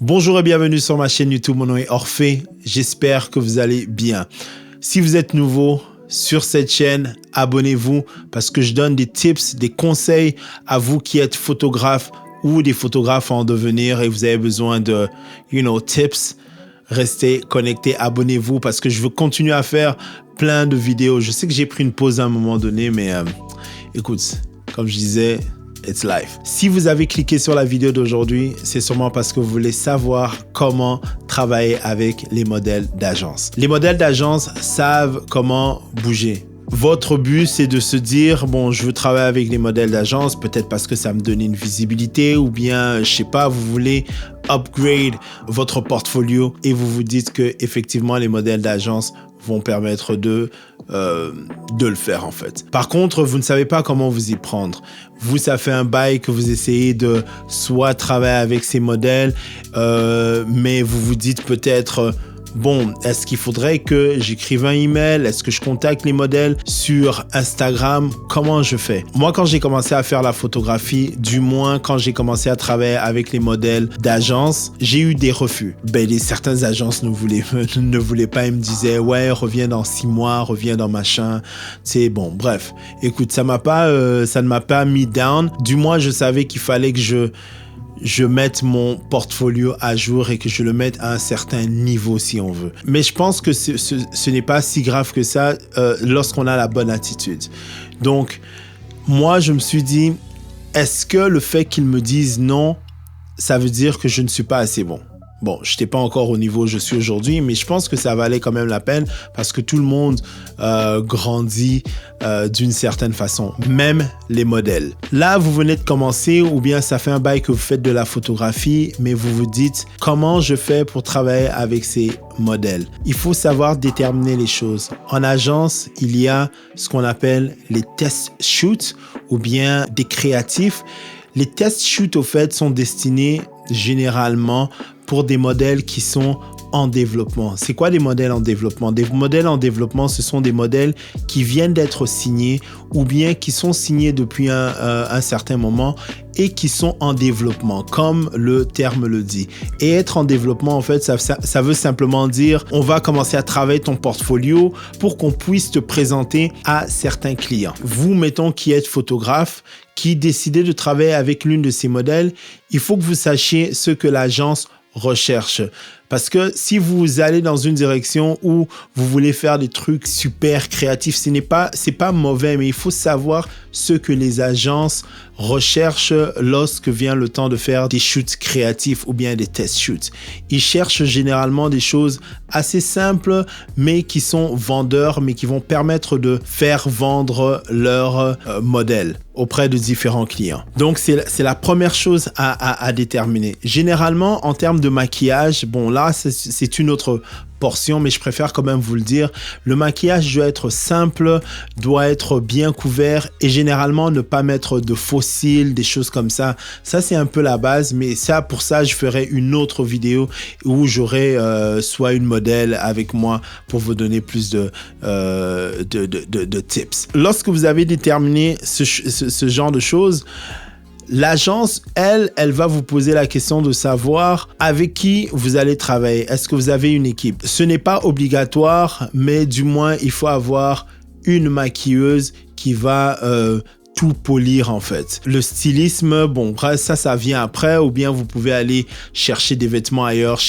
Bonjour et bienvenue sur ma chaîne YouTube, mon nom est Orphée, j'espère que vous allez bien. Si vous êtes nouveau sur cette chaîne, abonnez-vous parce que je donne des tips, des conseils à vous qui êtes photographe ou des photographes en devenir et vous avez besoin de, tips. Restez connectés, abonnez-vous parce que je veux continuer à faire plein de vidéos. Je sais que j'ai pris une pause à un moment donné, mais écoute, comme je disais, it's life. Si vous avez cliqué sur la vidéo d'aujourd'hui, c'est sûrement parce que vous voulez savoir comment travailler avec les modèles d'agence. Les modèles d'agence savent comment bouger. Votre but, c'est de se dire, bon, je veux travailler avec les modèles d'agence, peut-être parce que ça me donne une visibilité ou bien, je sais pas, vous voulez upgrade votre portfolio et vous vous dites que effectivement les modèles d'agence vont permettre de le faire en fait. Par contre, vous ne savez pas comment vous y prendre. Vous, ça fait un bail que vous essayez de soit travailler avec ces modèles, mais vous vous dites peut-être... Bon, est-ce qu'il faudrait que j'écrive un email? Est-ce que je contacte les modèles sur Instagram? Comment je fais? Moi, quand j'ai commencé à faire la photographie, du moins quand j'ai commencé à travailler avec les modèles d'agence, j'ai eu des refus. Certaines agences ne voulaient pas et me disaient « Ouais, reviens dans 6 mois, reviens dans machin. » C'est bon, bref. Écoute, ça ne m'a pas mis down. Du moins, je savais qu'il fallait que je mette mon portfolio à jour et que je le mette à un certain niveau si on veut. Mais je pense que ce n'est pas si grave que ça lorsqu'on a la bonne attitude. Donc, moi, je me suis dit, est-ce que le fait qu'ils me disent non, ça veut dire que je ne suis pas assez bon? Bon, je n'étais pas encore au niveau où je suis aujourd'hui, mais je pense que ça valait quand même la peine parce que tout le monde grandit d'une certaine façon, même les modèles. Là, vous venez de commencer ou bien ça fait un bail que vous faites de la photographie, mais vous vous dites comment je fais pour travailler avec ces modèles. Il faut savoir déterminer les choses. En agence, il y a ce qu'on appelle les test shoots ou bien des créatifs. Les test shoots, au fait, sont destinés généralement pour des modèles qui sont en développement. C'est quoi des modèles en développement? Des modèles en développement, ce sont des modèles qui viennent d'être signés ou bien qui sont signés depuis un certain moment et qui sont en développement, comme le terme le dit. Et être en développement, en fait, ça veut simplement dire on va commencer à travailler ton portfolio pour qu'on puisse te présenter à certains clients. Vous, mettons, qui êtes photographe, qui décidez de travailler avec l'une de ces modèles, il faut que vous sachiez ce que l'agence recherche. Parce que si vous allez dans une direction où vous voulez faire des trucs super créatifs, c'est pas mauvais, mais il faut savoir ce que les agences recherchent lorsque vient le temps de faire des shoots créatifs ou bien des test shoots. Ils cherchent généralement des choses assez simples, mais qui sont vendeurs, mais qui vont permettre de faire vendre leur modèle auprès de différents clients. Donc, c'est la première chose à déterminer. Généralement, en termes de maquillage, bon, là, c'est une autre portion, mais je préfère quand même vous le dire. Le maquillage doit être simple, doit être bien couvert et généralement ne pas mettre de faux cils, des choses comme ça. Ça, c'est un peu la base, mais pour ça, je ferai une autre vidéo où j'aurai soit une modèle avec moi pour vous donner plus de tips. Lorsque vous avez déterminé ce genre de choses, l'agence, elle va vous poser la question de savoir avec qui vous allez travailler. Est-ce que vous avez une équipe? Ce n'est pas obligatoire, mais du moins, il faut avoir une maquilleuse qui va tout polir en fait. Le stylisme, bon, ça vient après, ou bien vous pouvez aller chercher des vêtements ailleurs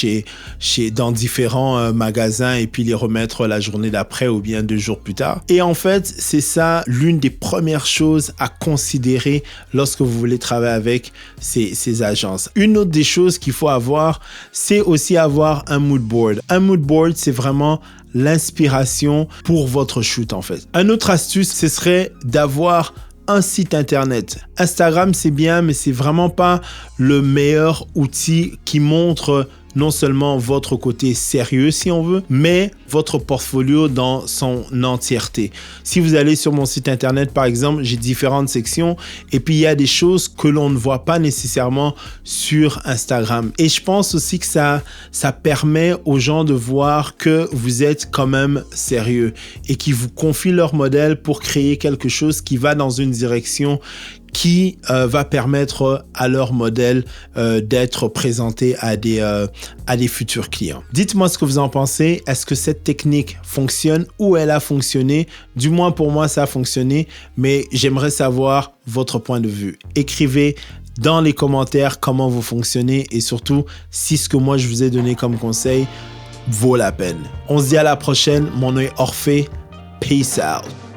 dans différents magasins et puis les remettre la journée d'après ou bien 2 jours plus tard. Et en fait, c'est ça l'une des premières choses à considérer lorsque vous voulez travailler avec ces agences. Une autre des choses qu'il faut avoir, c'est aussi avoir un mood board. Un mood board, c'est vraiment l'inspiration pour votre shoot en fait. Une autre astuce, ce serait d'avoir un site internet. Instagram, c'est bien, mais c'est vraiment pas le meilleur outil qui montre non seulement votre côté sérieux, si on veut, mais votre portfolio dans son entièreté. Si vous allez sur mon site internet, par exemple, j'ai différentes sections et puis il y a des choses que l'on ne voit pas nécessairement sur Instagram. Et je pense aussi que ça permet aux gens de voir que vous êtes quand même sérieux et qui vous confient leur modèle pour créer quelque chose qui va dans une direction qui va permettre à leur modèle d'être présenté à des futurs clients. Dites-moi ce que vous en pensez. Est-ce que cette technique fonctionne ou elle a fonctionné? Du moins pour moi, ça a fonctionné, mais j'aimerais savoir votre point de vue. Écrivez dans les commentaires comment vous fonctionnez et surtout si ce que moi je vous ai donné comme conseil vaut la peine. On se dit à la prochaine. Mon nom est Orphée. Peace out.